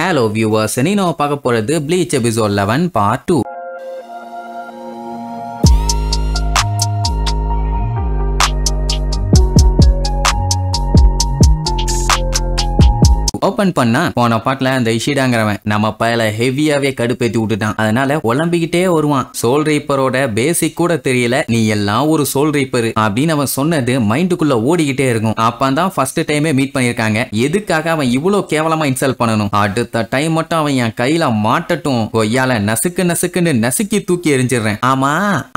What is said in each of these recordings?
Hello viewers, நீ நம்ம பார்க்க போறது Bleach episode 11 part 2. ஓபன் பண்ணா போன பாட்டுல அந்த இஷிடாங்கிறவன் நம்ம பயல ஹெவியாவே கடுப்பேத்தி விட்டுட்டான். அதனால ஒலம்பிக்கிட்டே வருவான். சோல் ரீப்பரோட பேசிக் கூட தெரியல, நீ எல்லாம் ஒரு சோல் ரீப்பர் அப்படின்னு அவன் சொன்னது மைண்டுக்குள்ள ஓடிக்கிட்டே இருக்கும். அப்பதான் ஃபர்ஸ்ட் டைமே மீட் பண்ணிருக்காங்க. எதுக்காக அவன் இவ்வளவு கேவலமா இன்சல்ட் பண்ணணும்? அடுத்த டைம் மட்டும் அவன் என் கையில மாட்டட்டும், கொய்யால நசுக்குன்னு நசுக்கி தூக்கி எரிஞ்சிடுறேன். ஆமா,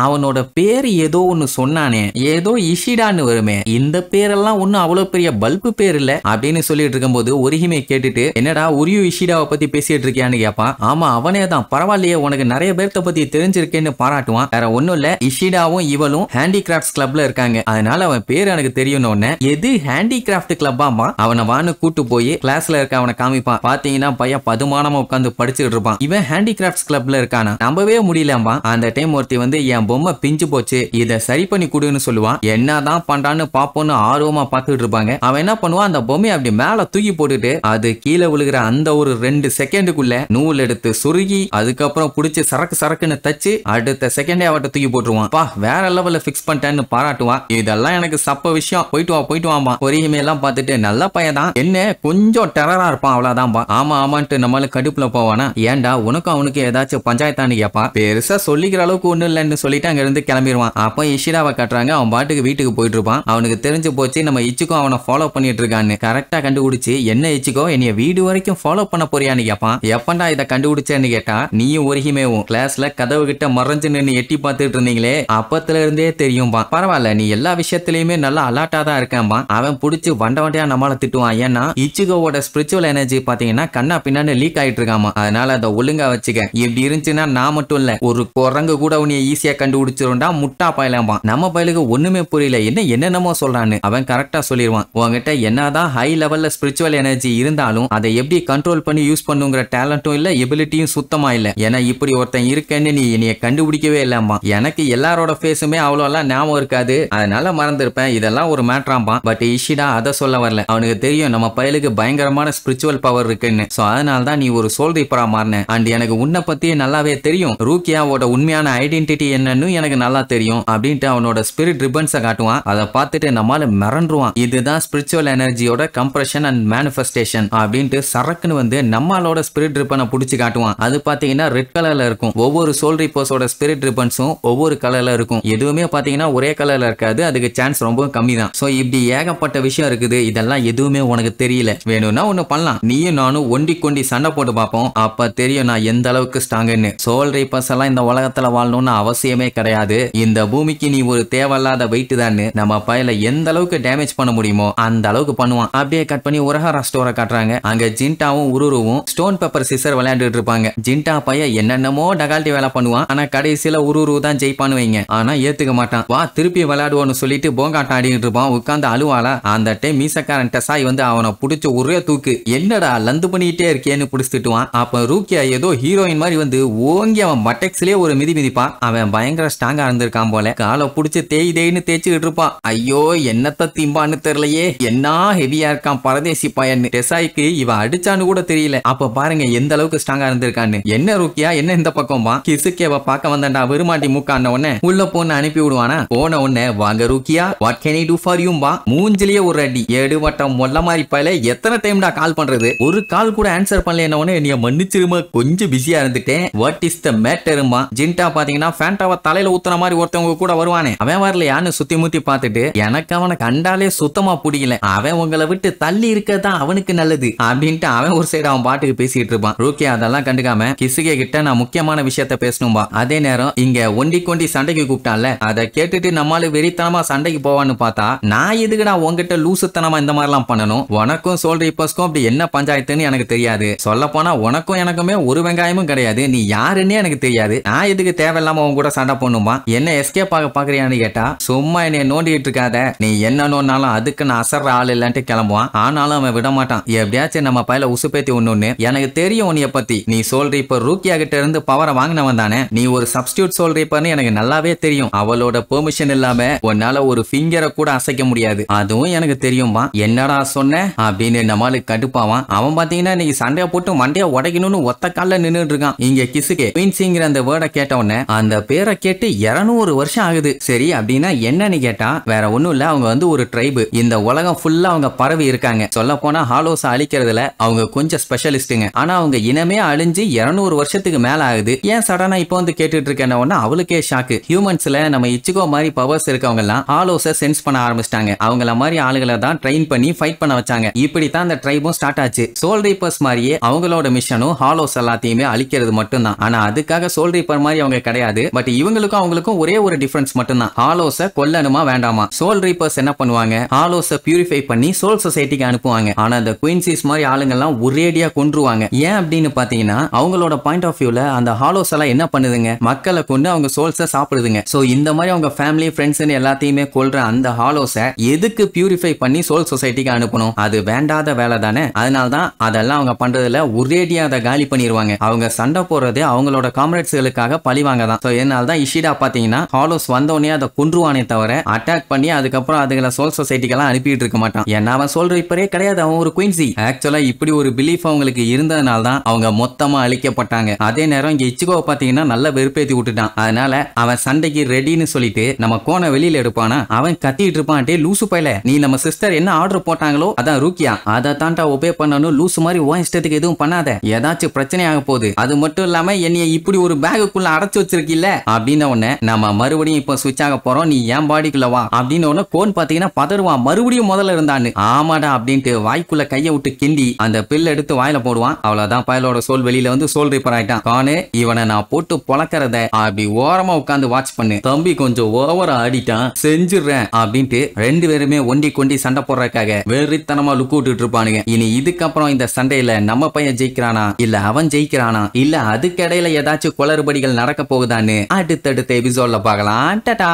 அவனோட பேரு ஏதோ ஒன்னு சொன்னானே, ஏதோ இஷிடான்னு வருமே, இந்த பேரெல்லாம் ஒன்னும் அவ்வளவு பெரிய பல்பு பேர் இல்ல அப்படின்னு சொல்லிட்டு இருக்கும்போது ஒருகிமே கேட்டுட்டு, என்னடா உரியு இஷிடாவை பத்தி பேசிட்டு இருக்கியான்னு கேட்பான். ஆமா அவனே தான், பரவாயில்லையே உனக்கு நிறைய பேர்த்த பத்தி தெரிஞ்சிருக்கேன்னு பாராட்டுவான். வேற ஒண்ணும் இல்ல, இஷிடாவும் இவளும் ஹேண்டிகிராஃப்ட்ஸ் கிளப்ல இருக்காங்க, அதனால அவன் பேரு எனக்கு தெரியணும்னு. எது ஹேண்டிகிராஃப்ட் கிளப்பாமா? அவனை வான்னு கூட்டு போய் கிளாஸ்ல இருக்க அவனை காமிப்பான். பாத்தீங்கன்னா பையன் பதுமானமா உட்காந்து படிச்சுட்டு இருப்பான். இவன் ஹேண்டிகிராஃப்ட்ஸ் கிளப்ல இருக்கானா, நம்பவே முடியலம்பா. அந்த டைம் ஒருத்தி வந்து என் பொம்மை பிஞ்சு போச்சு, இதை சரி பண்ணி கொடுன்னு சொல்லுவான். என்னதான் பண்றான்னு பாப்போன்னு ஆர்வமா பார்த்துட்டு இருப்பாங்க. அவன் என்ன பண்ணுவான், அந்த பொம்மையை அப்படி மேல தூக்கி போட்டுட்டு அது கீழே விழுகிற அந்த ஒரு 2 செகண்டுக்குள்ள நூல் எடுத்து சுருகி அதுக்கப்புறம் புடிச்சு சரக்குன்னு தச்சு அடுத்த செகண்டே அவட்ட தூக்கி போட்டுருவான். பா வேற லெவல்ல பிக்ஸ் பண்ணிட்டேன்னு பாராட்டுவான். இதெல்லாம் எனக்கு சப்ப விஷயம், போயிட்டு வாமா. ஒரேமே எல்லாம் பார்த்துட்டு நல்ல பையன் தான், என்ன கொஞ்சம் டெரரா இருப்பான் அவ்வளவுதான்பா. ஆமான்ட்டு நம்மள கடுப்புல போவானா. ஏன்டா உனக்கும் அவனுக்கு ஏதாச்சும் பஞ்சாயத்தான்னு கேட்பான். பெருசா சொல்லிக்கிற அளவுக்கு ஒண்ணு இல்லைன்னு சொல்லிட்டு அங்க இருந்து கிளம்பிடுவான். அப்ப இஷிடாவை காட்டுறாங்க, அவன் பாட்டுக்கு வீட்டுக்கு போயிட்டு இருப்பான். அவனுக்கு தெரிஞ்சு போச்சு நம்ம இச்சுக்கும் அவனை ஃபாலோ பண்ணிட்டு இருக்கான்னு. கரெக்டா கண்டுபிடிச்சு, என்ன இச்சுக்கோ என்னைய வீடு வரைக்கும் ஃபாலோ பண்ண போறியான்னு கேட்பான். எப்பண்டா இதை கண்டுபிடிச்சேன்னு கேட்டா, நீயும் ஒருகிமேவும் கிளாஸ்ல கதவு கிட்ட மறைஞ்சு நின்று எட்டி பார்த்துட்டு இருந்தீங்களே, அப்பத்துல இருந்தே தெரியும்பா. பரவாயில்ல, நீ எல்லா விஷயத்திலயுமே நல்லா அலர்ட்டா தான் இருக்கேன்பா. அவன் புடிச்சு வண்டையா நம்மள திட்டுவான். ஏன்னா இச்சுகோவோட ஸ்பிரிச்சுவல் எனர்ஜி பாத்தீங்கன்னா கண்ணா பின்னான்னு லீக் ஆயிட்டு இருக்காமா. அதனால அதை ஒழுங்கா வச்சுக்க. இப்படி இருந்துச்சுன்னா நான் மட்டும் இல்ல, ஒரு குரங்கு கூட உன்னைய ஈஸியா கண்டுபிடிச்சிருந்தா முட்டா பயலாம்பா. நம்ம பயலுக்கு ஒண்ணுமே புரியல, என்னென்னமோ சொல்றான்னு. அவன் கரெக்டா சொல்லிடுவான். உங்ககிட்ட என்னதான் ஹை லெவல்ல ஸ்பிரிச்சுவல் எனர்ஜி இருந்தாலும் அதை எப்படி கண்ட்ரோல் பண்ணி யூஸ் பண்ணுங்கிற டேலண்ட்டும் இல்ல, எபிலிட்டியும் சுத்தமா இல்ல. ஏன்னா இப்படி ஒருத்தன் இருக்கேன்னு நீ என்னைய கண்டுபிடிக்கவே இல்லம்மா. எனக்கு எல்லாரோட ஃபேஸுமே அவ்வளோலாம் ஞாபகம் இருக்காது, அதனால மறந்துருப்பேன். இதெல்லாம் ஒரு மேட்ராம்பா. பட் இஷிடா அதை சொல்ல வரல. அவனுக்கு தெரியும் நம்ம பயலுக்கு பயங்கரமான ஸ்பிரிச்சுவல் பவர் இருக்குன்னு. சோ அதனால தான் நீ ஒரு சோல் ரீப்பரா மாறின. அண்ட் எனக்கு உன்னை பத்தியே நல்லாவே தெரியும், ரூக்கியாவோட உண்மையான ஐடென்டிட்டி என்னன்னு எனக்கு நல்லா தெரியும் அப்படின்ட்டு அவனோட ஸ்பிரிட் ரிப்பன்ஸை காட்டுவான். அதை பார்த்துட்டு நம்மால மிரண்டுருவான். இதுதான் ஸ்பிரிச்சுவல் எனர்ஜியோட கம்ப்ரஷன் அண்ட் மேனிஃபெஸ்டேஷன் அப்படின்ட்டு சரக்குன்னு வந்து நம்மளோட ஸ்பிரிட் ரிப்பனை புடிச்சு காட்டுவான். அது பாத்தீங்கன்னா ரெட் கலர்ல இருக்கும். ஒவ்வொரு சோல் ரீப்பர்ஸோட ஸ்பிரிட் ரிப்பன்ஸும் ஒவ்வொரு கலர்ல இருக்கும். எதுவுமே பாத்தீங்கன்னா ஒரே கலர்ல இருக்காது, அதுக்கு சான்ஸ் ரொம்ப கம்மி தான். சோ இப்படி ஏகப்பட்ட விஷயம் இருக்குது, இதெல்லாம் எதுவுமே உனக்கு தெரியல. வேணும்னா ஒண்ணு பண்ணலாம், நீயும் நானும் ஒண்டி சண்டை போட்டு பார்ப்போம், அப்ப தெரியும் நான் எந்த அளவுக்கு ஸ்ட்ராங்குன்னு. சோல் ரீப்பர்ஸ் எல்லாம் இந்த உலகத்துல வாழணும்னு அவசியமே கிடையாது, இந்த பூமிக்கு நீ ஒரு தேவையில்லாத வெயிட் தான். நம்ம பயல எந்த அளவுக்கு டேமேஜ் பண்ண முடியுமோ அந்த அளவுக்கு பண்ணுவான். அப்படியே கட் பண்ணி உரஹாரா ஸ்டோரை காட்டுறாங்க. அங்க ஜின்டாவும் உருருவும் ஸ்டோன் பேப்பர் சிசர் விளையாண்டுட்டு இருப்பாங்க. ஜின்டா பையன் என்னென்னமோ டகால்ட்டி வேலை பண்ணுவான், ஆனா கடைசியில உருரு தான் ஜெயிப்பான்னு வைங்க. ஆனா ஏத்துக்க மாட்டான். வா திருப்பி விளையாடுவோன்னு சொல்லிட்டு போங்காட்டம் ஆடிட்டு இருப்பான். உட்காந்து அழுவாளா. அந்த டைம் மீசக்காரன் டெசாய் வந்து அவனை புடிச்சு ஒரே தூக்கு, என்னடா லந்து பண்ணிட்டே இருக்கேன்னு புடிச்சுட்டுவான். அப்ப ரூக்கியா ஏதோ ஹீரோயின் மாதிரி வந்து ஓங்கி அவன் பட்டெக்ஸ்லயே ஒரு மிதிப்பான். அவன் பயங்கர ஸ்ட்ராங்கா இருந்திருக்கான் போல, காலை புடிச்சு தேய்னு தேய்ச்சிட்டு இருப்பான். ஐயோ என்னத்த திம்பான்னு தெரியலையே, என்ன ஹெவியா இருக்கான் பரதேசி பையன். டெசாய்க்கு இவ அடிச்சான்னு கூட தெரியல. அப்ப பாருங்க எந்த அளவுக்கு ஸ்ட்ராங்கா இருந்திருக்கான்னு. என்ன ரூக்கியா என்ன இந்த பக்கம் வா, கிசுக்கேவ பார்க்க வந்தா விருமாட்டி மூக்கான உடனே உள்ள போன்னு அனுப்பி விடுவானா. போன உடனே வாங்க Rukhiya, what can I do for you பா. மூஞ்சிலேயே ஒரு அடி. ஏடு வட்டம் மொல்ல மாதிரி பையல எத்தனை டைம்டா கால் பண்றது, ஒரு கால் கூட ஆன்சர் பண்ணல. உடனே நீ மன்னிச்சிருமா, கொஞ்சம் பிஸியா இருந்துட்டேன். What is the மேட்டருமா. ஜின்டா பாத்தீங்கன்னா ஃபேண்டாவை தலையில ஊத்துற மாதிரி ஒருத்தவங்க கூட வருவானே, அவன் வரலையான்னு சுத்தி முத்தி பார்த்துட்டு, எனக்கு அவனை கண்டாலே சுத்தமா பிடிக்கல, அவன் உங்களை விட்டு தள்ளி இருக்கதான் அவனுக்கு நல்லது அப்படின்ட்டு அவன் ஒரு சைடு அவன் பாட்டுக்கு பேசிட்டு இருப்பான். ரூக்கியா அதெல்லாம் கண்டுக்காம கிசுகே கிட்ட நான் முக்கியமான விஷயத்த பேசணும்பா. அதே நேரம் இங்க ஒண்டி சண்டைக்கு கூப்பிட்டான்ல, அதை கேட்டுட்டு நம்மளால வெறித்தனமா சண்டைக்கு போவான்னு பார்த்தா, நான் எதுக்குடா உங்ககிட்ட லூசுத்தனமா இந்த மாதிரி எல்லாம் பண்ணணும், உனக்கும் சோல் ரீப்பர்ஸ்க்கும் அப்படி என்ன பஞ்சாயத்துன்னு எனக்கு தெரியாது, சொல்ல போனா உனக்கும் எனக்குமே ஒரு வெங்காயமும் கிடையாது, நீ யாருன்னே எனக்கு தெரியாது, நான் எதுக்கு தேவையில்லாம உன் கூட சண்டை பண்ணுமா, என்ன எஸ்கேப் ஆக பாக்குறியான்னு கேட்டா, சும்மா என்னைய நோண்டிட்டு இருக்காத, நீ என்ன நோண்டாலும் அதுக்கு நான் அசர்ற ஆள் இல்லன்ட்டு கிளம்புவான். ஆனாலும் அவன் விட மாட்டான். எப்படியாச்சும் நம்ம பையில உசுப்பேத்தி ஒண்ணு எனக்கு தெரியும் உன்னைய பத்தி. நீ சோல் ரீப்பர் ரூக்கியா கிட்ட இருந்து பவரை வாங்கினவன் தானே. நீ ஒரு சப்ஸ்டியூட் சோல் ரீப்பர்னு எனக்கு நல்லாவே தெரியும். அவளோட பெர்மிஷன் இல்லாம உன்னால ஒரு ஃபிங்கரை கூட அசைக்க முடியாது. அதுவும் எனக்கு தெரியும்பா. என்னடா சொன்ன அப்படின்னு நம்மளுக்கு கடுப்பாவான். அவன் பாத்தீங்கன்னா இன்னைக்கு சண்டையை போட்டு மண்டையை உடைக்கணும்னு ஒத்த கால நின்னுட்டு இருக்கான். இங்க கிசுகே குயின்சிங்கிற அந்த வேர்டை கேட்ட உடனே அந்த பேரை கேட்டு 200 வருஷம் ஆகுது. சரி அப்படின்னா என்னன்னு கேட்டா வேற ஒண்ணும் இல்ல, அவங்க வந்து ஒரு ட்ரைபு. இந்த உலகம் ஃபுல்லா அவங்க பரவி இருக்காங்க. சொல்ல போனா ஹாலோஸ் அழிக்கிறதுல அவங்க கொஞ்சம் ஸ்பெஷலிஸ்டுங்க. ஆனா அவங்க இனமே அழிஞ்சு 200 வருஷத்துக்கு மேல ஆகுது. ஏன் சடனா இப்போ வந்து கேட்டுட்டு இருக்கேன் உடனே அவளுக்கே ஷாக்கு. ஹியூமன்ஸ்ல நம்ம இச்சிகோ மாதிரி பவர்ஸ் இருக்கவங்க எல்லாம் ஹாலோஸை சென்ஸ் பண்ண ஆரம்பிச்சிட்டாங்க. அவங்கள மாதிரி ஆளுகளை தான் ட்ரெயின் பண்ணி ஃபைட் பண்ண வச்சாங்க. இப்படித்தான் அந்த ட்ரைபும் ஸ்டார்ட் ஆச்சு. சோல் ரீப்பர்ஸ் மாதிரியே அவங்களோட மிஷனும் ஹாலோஸ் எல்லாத்தையுமே அழிக்கிறது மட்டும்தான். ஆனா அதுக்காக சோல் ரீப்பர் மாதிரி அவங்க கிடையாது. பட் இவங்களுக்கும் அவங்களுக்கும் ஒரே ஒரு டிஃபரன்ஸ் மட்டும்தான். ஹாலோஸை கொல்லணுமா வேண்டாமா. சோல் ரீப்பர்ஸ் என்ன பண்ணுவாங்க, ஹாலோஸை பியூரிஃபை பண்ணி சோல் சொசைட்டிக்கு அனுப்புவாங்க. ஆனா அந்த குயின்சிஸ் மாதிரி ஆளுங்க எல்லாம் ஒரேடியா கொன்றுவாங்க. ஏன் அப்படின்னு பாத்தீங்கன்னா அவங்களோட பாயிண்ட் ஆஃப் வியூல அந்த ஹாலோஸ் எல்லாம் என்ன பண்ணுதுங்க, மக்களை கொண்டு அவங்க சோல்ஸை சாப்பிடுதுங்க. சோ இந்த மாதிரி அவங்க ஃபேமிலி ஃப்ரெண்ட்ஸ் எல்லாத்தையுமே கொல்ற அந்த ஹாலோஸை எதுக்கு பியூரிஃபை பண்ணி சோல் சொசைட்டிக்கு அனுப்பணும், அது வேண்டாத வேலை தானே. அதனால்தான் அதெல்லாம் அவங்க பண்றதுல ஒரேடியா அதை காலி பண்ணிடுவாங்க. அவங்க சண்டை போடுறது அவங்களோட காம்ரேட்ஸ்களுக்காக பழிவாங்க தான். சோ இதனால்தான் இஷிடா பாத்தீங்கன்னா ஹாலோஸ் வந்தோடனே அதை கொன்றுவானே தவிர அட்டாக் பண்ணி அதுக்கப்புறம் அதுகளை சோல் சொசைட்டிக்கெல்லாம் அனுப்பிட்டு இருக்க மாட்டான். ஏன்னா அவன் சோல் ரீப்பரே கிடையாது, அவன் ஒரு குயின்சி. ஆக்சுவலா இப்படி ஒரு பிலீஃப் அவங்களுக்கு இருந்ததுனால தான் அவங்க மொத்தமா அழிக்கப்பட்டாங்க. அதே நேரம் இங்க இச்சிகோ பாத்தீங்கன்னா நல்லா வெறுப்பேத்தி விட்டுட்டான். அதனால அவன் சண்டைக்கு ரெடின்னு சொல்லிட்டு நம்ம கோனை வெளியில எடுப்பானா, அவன் கத்திட்டு இருப்பான். டே லூசு பையல, நீ நம்ம சிஸ்டர் என்ன ஆர்டர் போட்டாங்களோ அதான் ரூக்கியா, அதை தாண்டா ஒபே பண்ணணும். லூசு மாதிரி ஓ இஷ்டத்துக்கு எதுவும் பண்ணாத, ஏதாச்சும் பிரச்சனை ஆக போகுது. அது மட்டும் இல்லாம என்னைய இப்படி ஒரு பேகுக்குள்ள அடைச்சு வச்சிருக்கில்ல அப்படின்னு உடனே நம்ம மறுபடியும் இப்ப சுவிட்ச் ஆக போறோம், நீ ஏன் பாடிக்குள்ள வா அப்படின்னு உடனே கோன் பாத்தீங்கன்னா பதறுவான். மறுபடியும் முதல்ல இருந்தான்னு ஆமாடா அப்படின்ட்டு வாய்க்குள்ள கைய விட்டு கிண்டி அந்த பில் எடுத்து வாயில போடுவான். அவ்வளவுதான், பயலோட சோல் வெளியில வந்து சோல் ரீப்பர் ஆயிட்டான். கானு இவனை நான் போட்டு பொழக்கிறத அப்படி ஓரமா உட்காந்து வாட்ச் பண்ணு. தம்பி கொஞ்சம் ஓவரா ஆடிட்டான், செஞ்சிடுறேன் அப்படின்ட்டு ரெண்டு பேருமே ஒண்டி கொண்டி சண்டை போடுறதுக்காக வெறித்தனமா லுக் விட்டுட்டு இருப்பானுங்க. இனி இதுக்கப்புறம் இந்த சண்டையில நம்ம பையன் ஜெயிக்கிறானா இல்ல அவன் ஜெயிக்கிறானா இல்ல அதுக்கு இடையில ஏதாச்சும் குளறுபடிகள் நடக்க போகுதான்னு அடுத்தடுத்த எபிசோட்ல பார்க்கலாம். டாடா.